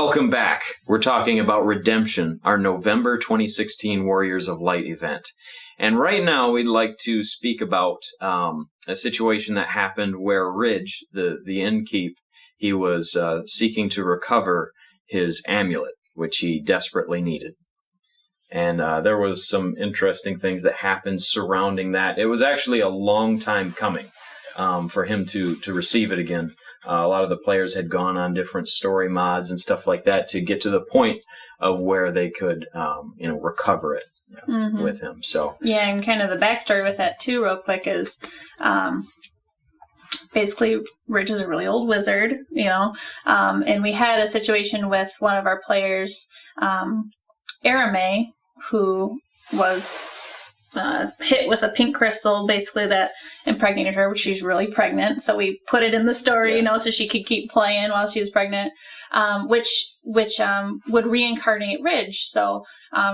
Welcome back. We're talking about Redemption, our November 2016 Warriors of Light event. And right now we'd like to speak about a situation that happened where Ridge, the innkeep, he was seeking to recover his amulet, which he desperately needed. And there was some interesting things that happened surrounding that. It was actually a long time coming for him to receive it again. A lot of the players had gone on different story mods and stuff like that to get to the point of where they could, recover it with him. So yeah, and kind of the backstory with that too, real quick, is basically Ridge is a really old wizard, and we had a situation with one of our players, Arame, who was hit with a pink crystal, basically, that impregnated her, which she's really pregnant. So we put it in the story, so she could keep playing while she was pregnant, which would reincarnate Ridge. So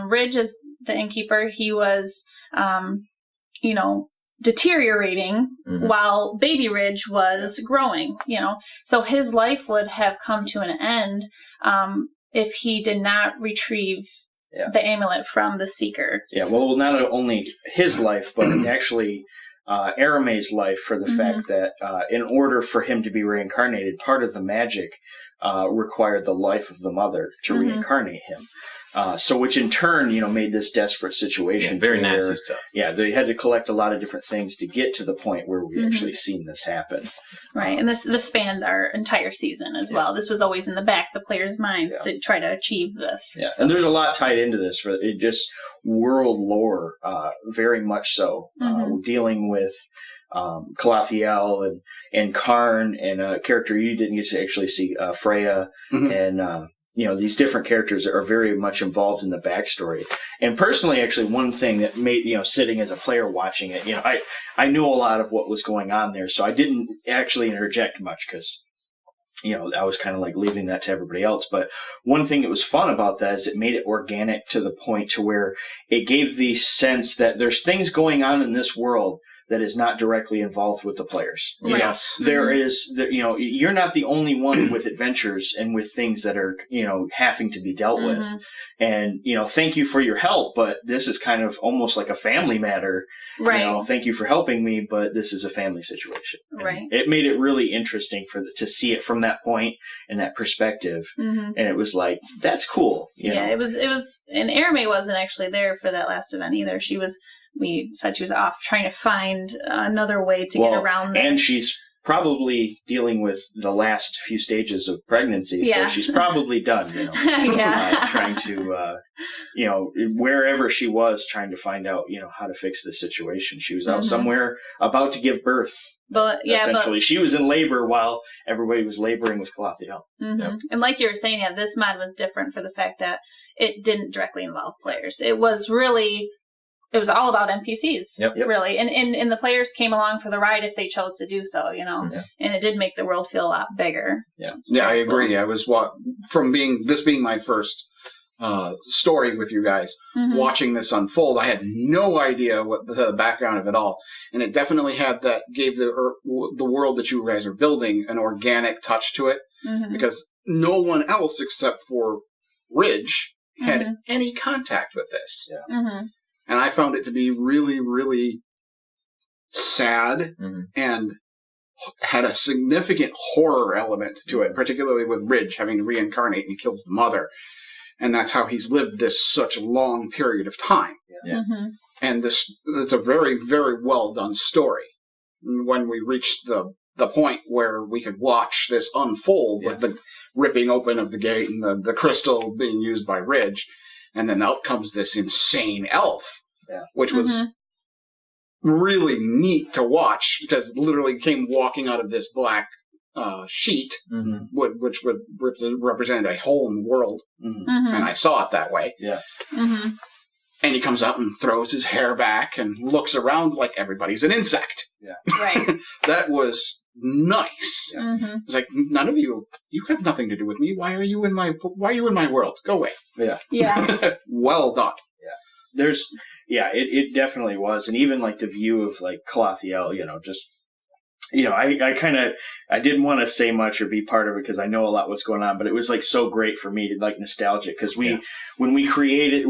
Ridge is the innkeeper. He was, deteriorating while baby Ridge was growing, So his life would have come to an end if he did not retrieve the amulet from the Seeker. Yeah, well, not only his life, but actually Arame's life, for the fact that in order for him to be reincarnated, part of the magic required the life of the mother to reincarnate him. So which in turn, made this desperate situation. Very nasty stuff. Yeah, they had to collect a lot of different things to get to the point where we actually seen this happen. Right, and this spanned our entire season as well. This was always in the back of the players' minds to try to achieve this. Yeah, so. And there's a lot tied into this. It just world lore, very much so. We're dealing with Calathiel and Carn, and a character you didn't get to actually see, Freya, and these different characters are very much involved in the backstory. And personally, actually, one thing that made, sitting as a player watching it, I knew a lot of what was going on there, so I didn't actually interject much because, I was kind of like leaving that to everybody else. But one thing that was fun about that is it made it organic to the point to where it gave the sense that there's things going on in this world that is not directly involved with the players. Yes. There is, you're not the only one with adventures and with things that are, having to be dealt with. And, thank you for your help, but this is kind of almost like a family matter. Right. Thank you for helping me, but this is a family situation. Right. And it made it really interesting to see it from that point and that perspective. And it was like, that's cool. It was, and Arame wasn't actually there for that last event either. We said she was off trying to find another way to get around this. And she's probably dealing with the last few stages of pregnancy, so she's probably done, trying to, wherever she was, trying to find out, how to fix this situation. She was out somewhere about to give birth. Essentially, she was in labor while everybody was laboring with Calathiel. And like you were saying, this mod was different for the fact that it didn't directly involve players. It was all about NPCs, really. And the players came along for the ride if they chose to do so, and it did make the world feel a lot bigger. Yeah, I agree. Cool. I was from being my first story with you guys, watching this unfold. I had no idea what the background of it all, and it definitely gave the world that you guys are building an organic touch to it, because no one else except for Ridge had any contact with this. And I found it to be really, really sad and had a significant horror element to it, particularly with Ridge having to reincarnate and he kills the mother. And that's how he's lived this such a long period of time. And it's a very, very well done story. When we reached the point where we could watch this unfold with the ripping open of the gate and the crystal being used by Ridge, and then out comes this insane elf, which was really neat to watch, because it literally came walking out of this black sheet, which would represent a hole in the world. And I saw it that way. And he comes out and throws his hair back and looks around like everybody's an insect. Right. That was nice. It's like, none of you have nothing to do with me. Why are you in my world? Go away. Well done. It definitely was. And even like the view of like Calathiel, just I didn't want to say much or be part of it because I know a lot what's going on, but it was like so great for me to like nostalgic because when we created,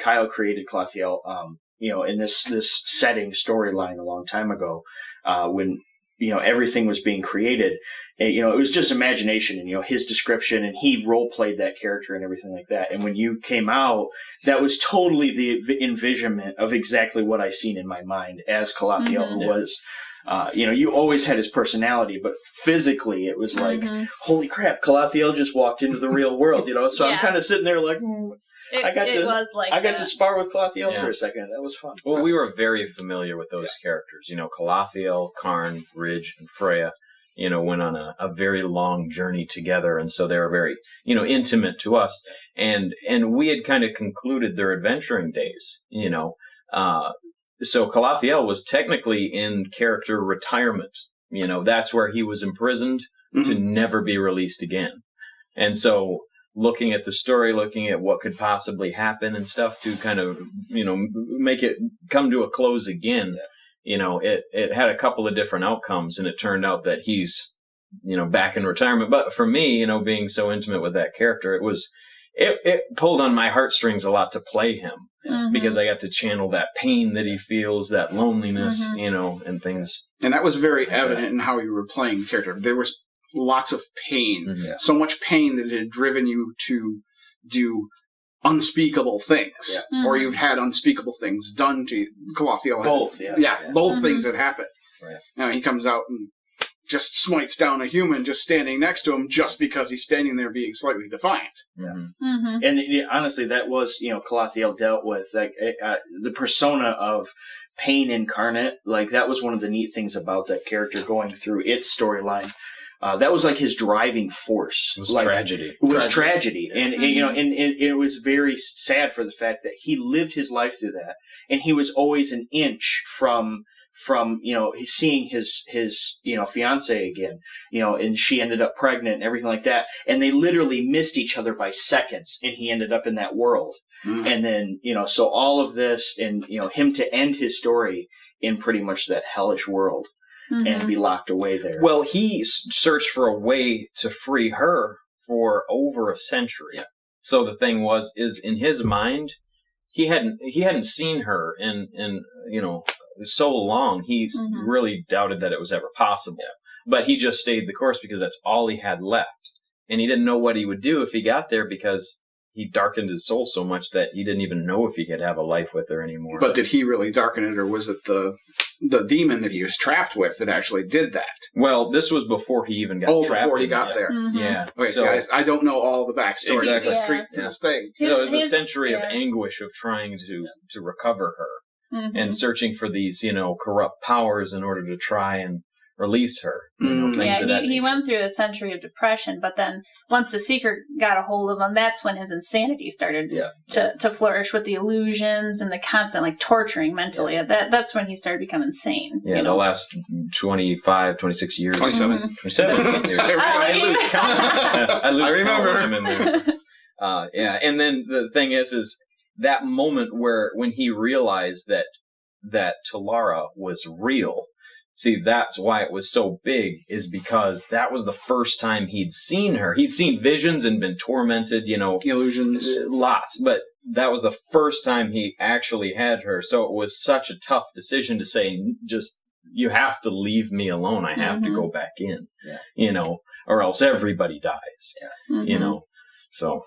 Kyle created Clothiel, in this setting storyline a long time ago, when everything was being created, and, it was just imagination and his description, and he role played that character and everything like that. And when you came out, that was totally the envisionment of exactly what I seen in my mind as Clothiel, who was. You always had his personality, but physically it was like, holy crap, Clothiel just walked into the real world, So I'm kind of sitting there like, I got to spar with Clothiel for a second. That was fun. Well, we were very familiar with those characters. Clothiel, Carn, Ridge, and Freya, went on a very long journey together, and so they were very, intimate to us. And we had kind of concluded their adventuring days, So Clothiel was technically in character retirement. That's where he was imprisoned to never be released again. And so looking at the story, looking at what could possibly happen and stuff to kind of, make it come to a close again, it had a couple of different outcomes, and it turned out that he's, back in retirement. But for me, being so intimate with that character, it pulled on my heartstrings a lot to play him. Because I got to channel that pain that he feels, that loneliness, and things. And that was very evident in how you were playing the character. There was lots of pain, so much pain that it had driven you to do unspeakable things, or you've had unspeakable things done to you. Clothiel. Both, both things that happened. Right. Now he comes out and just smites down a human just standing next to him just because he's standing there being slightly defiant. And honestly, that was, Clothiel dealt with like the persona of pain incarnate. Like that was one of the neat things about that character going through its storyline. That was like his driving force. It was tragedy. It was tragedy. And, and it was very sad for the fact that he lived his life through that. And he was always an inch from seeing his fiance again, and she ended up pregnant and everything like that. And they literally missed each other by seconds, and he ended up in that world. And then, so all of this and, him to end his story in pretty much that hellish world and be locked away there. Well, he searched for a way to free her for over a century. So the thing is in his mind, he hadn't seen her in so long, he really doubted that it was ever possible. But he just stayed the course because that's all he had left. And he didn't know what he would do if he got there because he darkened his soul so much that he didn't even know if he could have a life with her anymore. But did he really darken it, or was it the demon that he was trapped with that actually did that? Well, this was before he even got trapped. Before he got there. Yeah. Okay, so guys, I don't know all the backstory. Exactly. To this thing. It was a century of anguish of trying to recover her. And searching for these, corrupt powers in order to try and release her. He went through a century of depression, but then once the Seeker got a hold of him, that's when his insanity started to flourish with the illusions and the constant torturing mentally. That's when he started becoming insane. Yeah, the last 25, 26 years. 27. 27 years. I lose count. I remember. Count when I'm in there. And then the thing is that moment when he realized that Talara was real. See, that's why it was so big, is because that was the first time he'd seen her. He'd seen visions and been tormented, illusions, lots, but that was the first time he actually had her. So it was such a tough decision to say, just, you have to leave me alone. I have to go back in, or else everybody dies, so.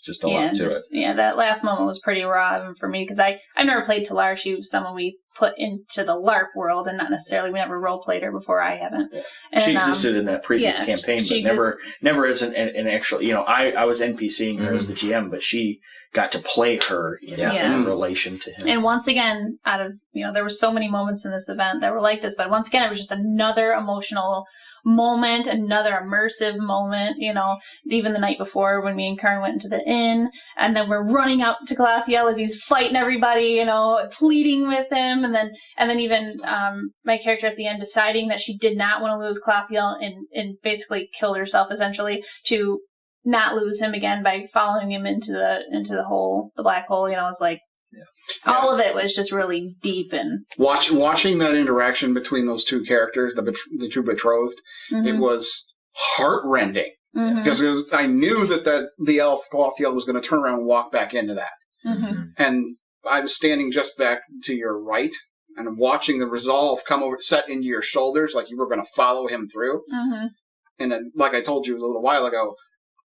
Just a lot to it. Yeah, that last moment was pretty raw even for me because I've never played Talara. She was someone we put into the LARP world and not necessarily, we never role played her before. I haven't. Yeah. And, she existed in that previous campaign, but never as an actual, I was NPCing her as the GM, but she got to play her in relation to him. And once again, out of, there were so many moments in this event that were like this, but once again, it was just another emotional moment, another immersive moment, even the night before when me and Carn went into the inn, and then we're running up to Clothiel as he's fighting everybody, pleading with him, and then even my character at the end deciding that she did not want to lose Clothiel and basically killed herself essentially to not lose him again by following him into the black hole. It's like, All of it was just really deep and watching that interaction between those two characters, the two betrothed. It was heartrending because I knew that the elf Clothiel was going to turn around and walk back into that, and I was standing just back to your right. And I'm watching the resolve come over, set into your shoulders, like you were going to follow him through. And then, like I told you a little while ago,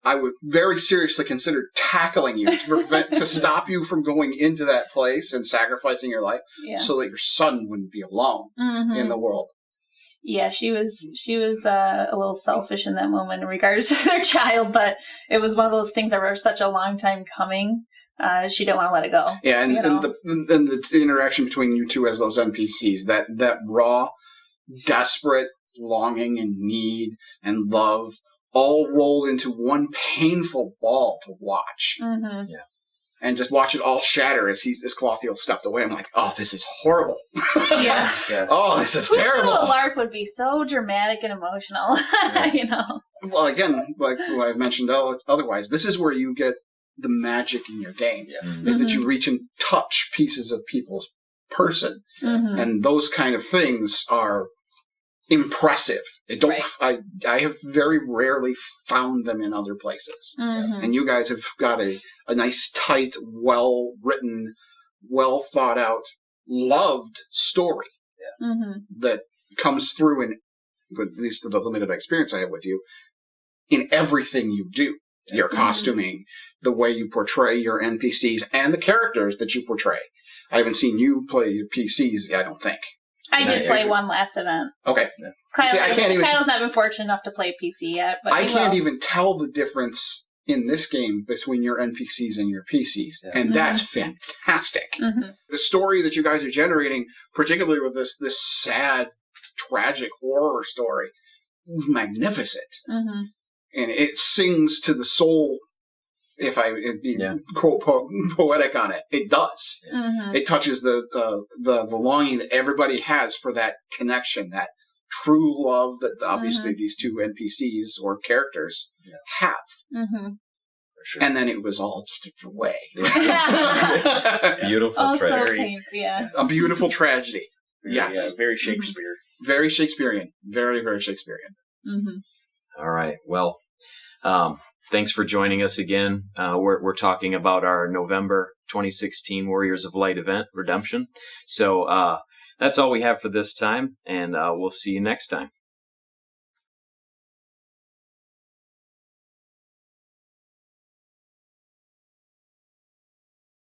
I would very seriously consider tackling you to stop you from going into that place and sacrificing your life, so that your son wouldn't be alone in the world. Yeah, she was a little selfish in that moment in regards to their child, but it was one of those things that were such a long time coming. She didn't want to let it go. Yeah, and the interaction between you two as those NPCs, that raw, desperate longing and need and love, all rolled into one painful ball to watch. And just watch it all shatter as Clothiel stepped away. I'm like, oh, this is horrible. Yeah. Oh, this is terrible. A LARP would be so dramatic and emotional, you know. Well, again, like I've mentioned otherwise, this is where you get the magic in your game, is that you reach and touch pieces of people's person, and those kind of things are impressive. I have very rarely found them in other places, and you guys have got a nice, tight, well written, well thought out, loved story that comes through in, at least to the limited experience I have with you, in everything you do. Your costuming, the way you portray your NPCs, and the characters that you portray. I haven't seen you play your PCs, I don't think. I did play one last event. Okay. Kyle's not been fortunate enough to play PC yet. But I can't even tell the difference in this game between your NPCs and your PCs, and that's fantastic. The story that you guys are generating, particularly with this sad, tragic horror story, is magnificent. And it sings to the soul, if I be quote poetic on it. It does. It touches the longing that everybody has for that connection, that true love that obviously these two NPCs or characters have. For sure. And then it was all stripped away. Beautiful tragedy. A beautiful tragedy. Yes. Yeah, very Shakespeare. Very Shakespearean. Very, very Shakespearean. All right. Well, thanks for joining us again. We're talking about our November 2016 Warriors of Light event, Redemption. So that's all we have for this time, and we'll see you next time.